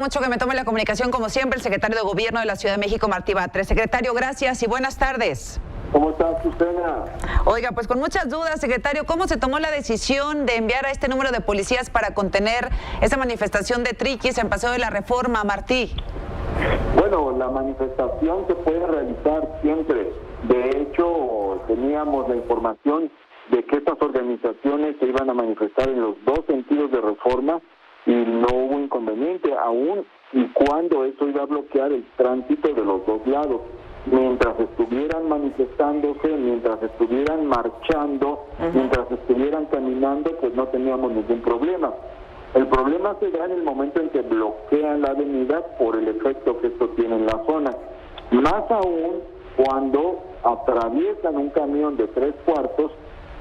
Mucho que me tome la comunicación, como siempre, el secretario de Gobierno de la Ciudad de México, Martí Batres. Secretario, gracias y buenas tardes. ¿Cómo estás, Susana? Oiga, pues con muchas dudas, secretario, ¿cómo se tomó la decisión de enviar a este número de policías para contener esa manifestación de triquis en Paseo de la Reforma, Martí? Bueno, la manifestación se puede realizar siempre. De hecho, teníamos la información de que estas organizaciones se iban a manifestar en los dos sentidos de Reforma y no hubo inconveniente, aún y cuando eso iba a bloquear el tránsito de los dos lados. Mientras estuvieran manifestándose, mientras estuvieran marchando, mientras estuvieran caminando, pues no teníamos ningún problema. El problema se da en el momento en que bloquean la avenida por el efecto que esto tiene en la zona. Más aún cuando atraviesan un camión de 3/4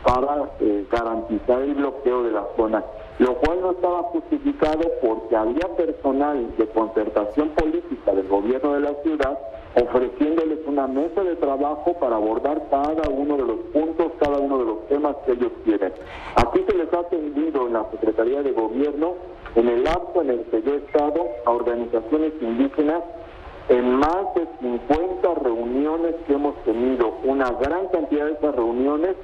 para garantizar el bloqueo de la zona, lo cual no estaba justificado porque había personal de concertación política del gobierno de la ciudad ofreciéndoles una mesa de trabajo para abordar cada uno de los puntos, cada uno de los temas que ellos quieren. Aquí se les ha atendido en la Secretaría de Gobierno, en el lapso en el que yo he estado, a organizaciones indígenas, en más de 50 reuniones que hemos tenido. Una gran cantidad de esas reuniones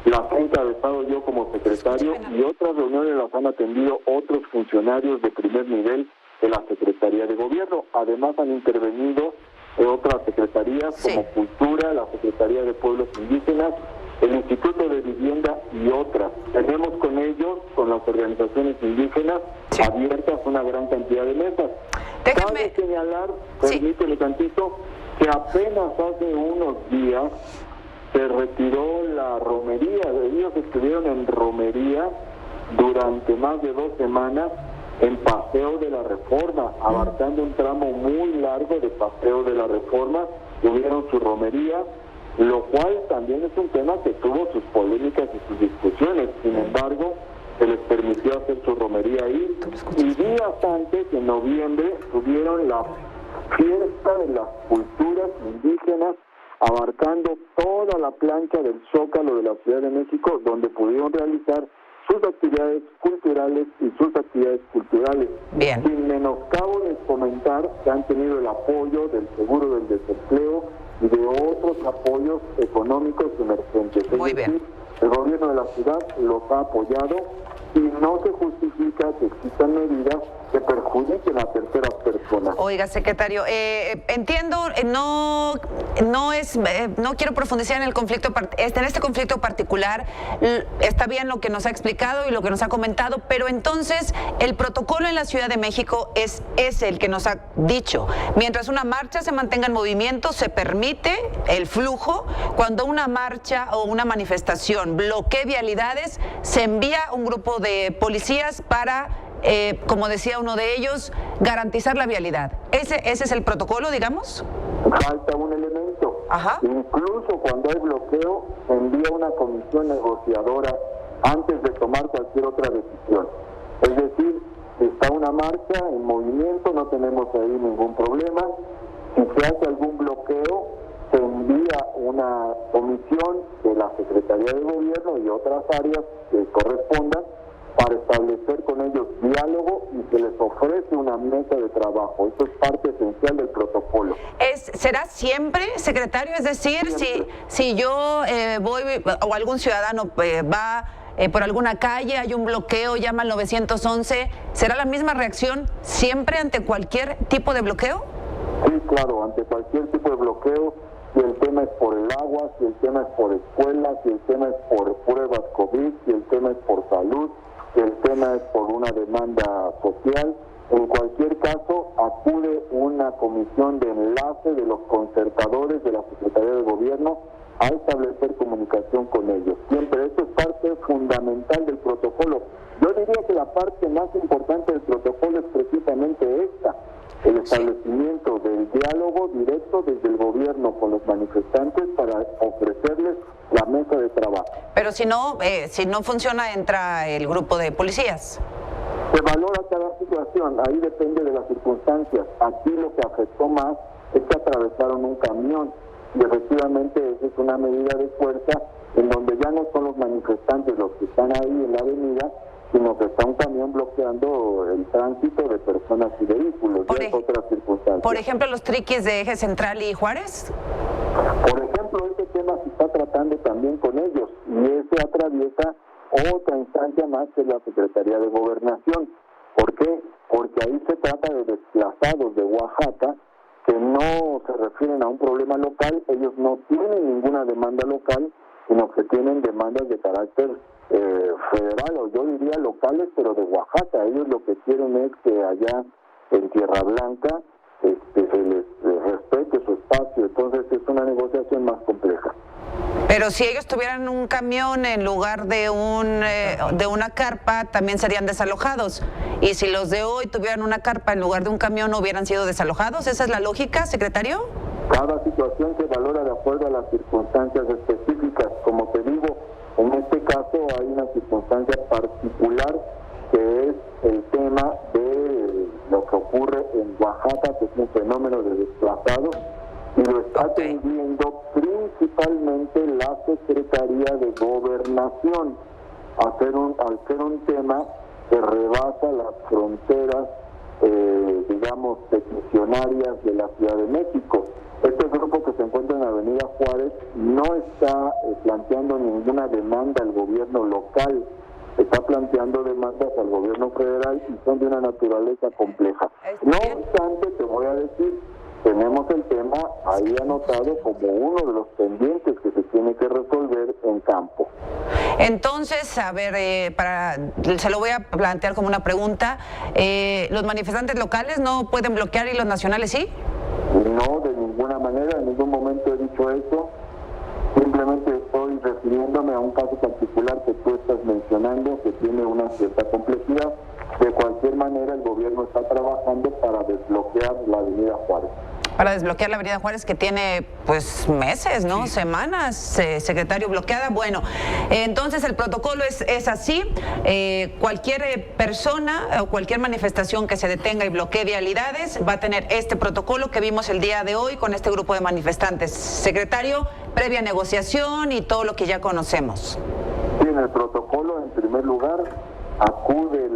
las he encabezado yo como secretario y otras reuniones las han atendido otros funcionarios de primer nivel de la Secretaría de Gobierno. Además han intervenido otras secretarías como Cultura, la Secretaría de Pueblos Indígenas, el Instituto de Vivienda y otras. Tenemos con ellos, con las organizaciones indígenas, abiertas una gran cantidad de mesas. Cabe señalar, permíteme tantito, que apenas hace unos días se retiró la romería. Ellos estuvieron en romería durante más de 2 semanas en Paseo de la Reforma, abarcando un tramo muy largo de Paseo de la Reforma. Tuvieron su romería, lo cual también es un tema que tuvo sus polémicas y sus discusiones. Sin embargo, se les permitió hacer su romería ahí. Y días antes, en noviembre, tuvieron la fiesta de las culturas indígenas, abarcando toda la plancha del Zócalo de la Ciudad de México, donde pudieron realizar sus actividades culturales y sus actividades culturales. Bien. Sin menoscabo de comentar que han tenido el apoyo del Seguro del Desempleo y de otros apoyos económicos emergentes. Muy bien. El gobierno de la ciudad los ha apoyado y no se justifica que existan medidas que perjudiquen a terceras personas. Oiga, secretario, entiendo, no quiero profundizar en el conflicto, en este conflicto particular. Está bien lo que nos ha explicado y lo que nos ha comentado, pero entonces el protocolo en la Ciudad de México es el que nos ha dicho. Mientras una marcha se mantenga en movimiento, se permite el flujo. Cuando una marcha o una manifestación bloquee vialidades, se envía un grupo de policías para, como decía uno de ellos, garantizar la vialidad. ¿Ese es el protocolo, digamos? Falta un elemento. Incluso cuando hay bloqueo, se envía una comisión negociadora antes de tomar cualquier otra decisión. Es decir, si está una marcha en movimiento, no tenemos ahí ningún problema. Si se hace algún bloqueo, se envía una comisión de la Secretaría de Gobierno y otras áreas que correspondan para establecer con ellos diálogo y se les ofrece una mesa de trabajo. Eso es parte esencial del protocolo. ¿Será siempre, secretario? Es decir, si yo voy o algún ciudadano va por alguna calle, hay un bloqueo, llama al 911, ¿será la misma reacción siempre ante cualquier tipo de bloqueo? Sí, claro, ante cualquier tipo de bloqueo. Si el tema es por el agua, si el tema es por escuelas, si el tema es por pruebas COVID, si el tema es por salud, si el tema es por una demanda social, en cualquier caso acude una comisión de enlace de los concertadores de la Secretaría de Gobierno a establecer comunicación con ellos. Siempre esto es parte fundamental del protocolo. Yo diría que la parte más importante del protocolo es precisamente esta, el establecimiento del diálogo directo desde el gobierno con los manifestantes para ofrecerles la mesa de trabajo. Pero si no funciona, entra el grupo de policías. Se valora cada situación, ahí depende de las circunstancias. Aquí lo que afectó más es que atravesaron un camión y efectivamente esa es una medida de fuerza en donde ya no son los manifestantes los que están ahí en la avenida, sino que está un camión bloqueando el tránsito de personas y vehículos. Es otra circunstancia. Por ejemplo, los triquis de Eje Central y Juárez. Por ejemplo, este tema se está tratando también con ellos y ese atraviesa otra instancia más que la Secretaría de Gobernación. ¿Por qué? Porque ahí se trata de desplazados de Oaxaca que no se refieren a un problema local, ellos no tienen ninguna demanda local, sino que tienen demandas de carácter federal, o yo diría locales, pero de Oaxaca. Ellos lo que quieren es que allá en Tierra Blanca se les respete su espacio, entonces es una negociación más compleja. Pero si ellos tuvieran un camión en lugar de una carpa, también serían desalojados. Y si los de hoy tuvieran una carpa en lugar de un camión, ¿no hubieran sido desalojados? ¿Esa es la lógica, secretario? Cada situación se valora de acuerdo a las circunstancias específicas. Como te digo, en este caso hay una circunstancia particular que es el tema de lo que ocurre en Oaxaca, que es un fenómeno de desplazados, y lo está atendiendo principalmente la Secretaría de Gobernación, al ser un tema que rebasa las fronteras, digamos, peticionarias de la Ciudad de México. Este grupo que se encuentra en la Avenida Juárez no está planteando ninguna demanda al gobierno local, está planteando demandas al gobierno federal y son de una naturaleza compleja. No obstante, te voy a decir, tenemos el tema ahí anotado como uno de los pendientes que se tiene que resolver en campo. Entonces, a ver, se lo voy a plantear como una pregunta. ¿Los manifestantes locales no pueden bloquear y los nacionales sí? No, de ninguna manera, en ningún momento he dicho eso. Simplemente estoy refiriéndome a un caso particular que tú estás mencionando, que tiene una cierta complejidad. De cualquier manera, el gobierno está trabajando para desbloquear la Avenida Juárez. Para desbloquear la Avenida Juárez, que tiene pues meses, ¿no? Sí. Semanas, secretario, bloqueada. Bueno, entonces el protocolo es así. Cualquier persona o cualquier manifestación que se detenga y bloquee vialidades va a tener este protocolo que vimos el día de hoy con este grupo de manifestantes. Secretario, previa negociación y todo lo que ya conocemos. Sí, en el protocolo, en primer lugar, acude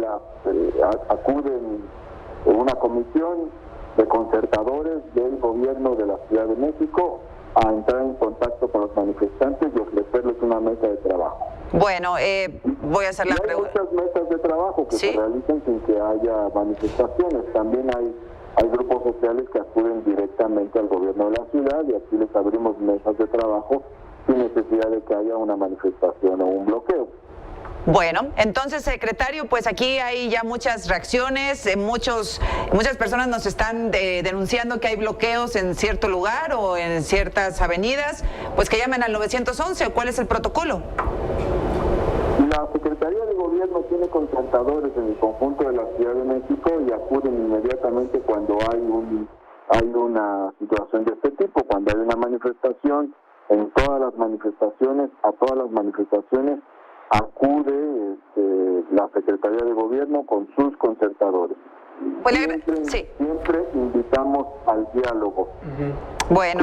una comisión de concertadores del gobierno de la Ciudad de México a entrar en contacto con los manifestantes y ofrecerles una mesa de trabajo. Bueno, voy a hacer la pregunta. Hay muchas mesas de trabajo que se realizan sin que haya manifestaciones. También hay grupos sociales que acuden directamente al gobierno de la ciudad y aquí les abrimos mesas de trabajo sin necesidad de que haya una manifestación o un bloqueo. Bueno, entonces, secretario, pues aquí hay ya muchas reacciones, muchas personas nos están denunciando que hay bloqueos en cierto lugar o en ciertas avenidas, pues que llamen al 911, ¿cuál es el protocolo? La Secretaría de Gobierno tiene concertadores en el conjunto de la Ciudad de México y acuden inmediatamente cuando hay una situación de este tipo, cuando hay una manifestación, en todas las manifestaciones, a todas las manifestaciones, acude la Secretaría de Gobierno con sus concertadores. Pues siempre invitamos al diálogo. Bueno,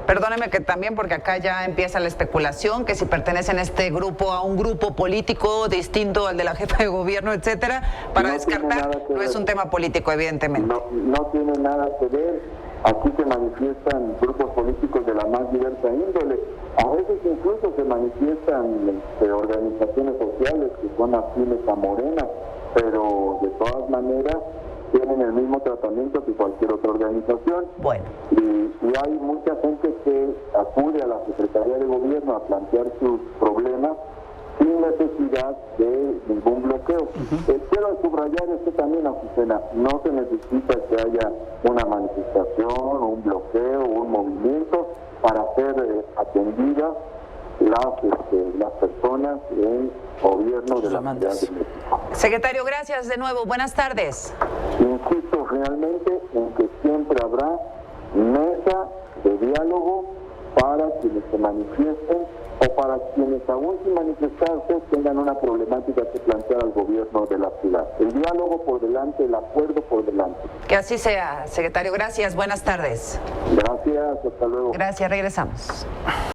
perdóneme que también, porque acá ya empieza la especulación, que si pertenecen a este grupo a un grupo político distinto al de la jefa de gobierno, etcétera, para descartar, no es un tema político, evidentemente. No tiene nada que ver. Aquí se manifiestan grupos políticos de la más diversa índole. A veces incluso se manifiestan organizaciones sociales que son afines a Morena, pero de todas maneras tienen el mismo tratamiento que cualquier otra organización. Bueno. Y hay mucha gente que acude a la Secretaría de Gobierno a plantear sus problemas sin necesidad de ningún bloqueo. Quiero subrayar esto también, Azucena, no se necesita que haya una manifestación, un bloqueo, un movimiento para ser atendidas las personas en gobierno de la Ciudad de México. Secretario, gracias de nuevo, buenas tardes. Insisto finalmente en que siempre habrá mesa de diálogo para quienes se manifiesten o para quienes aún sin manifestarse tengan una problemática que plantear al gobierno de la ciudad. El diálogo por delante, el acuerdo por delante. Que así sea, secretario. Gracias, buenas tardes. Gracias, hasta luego. Gracias, regresamos.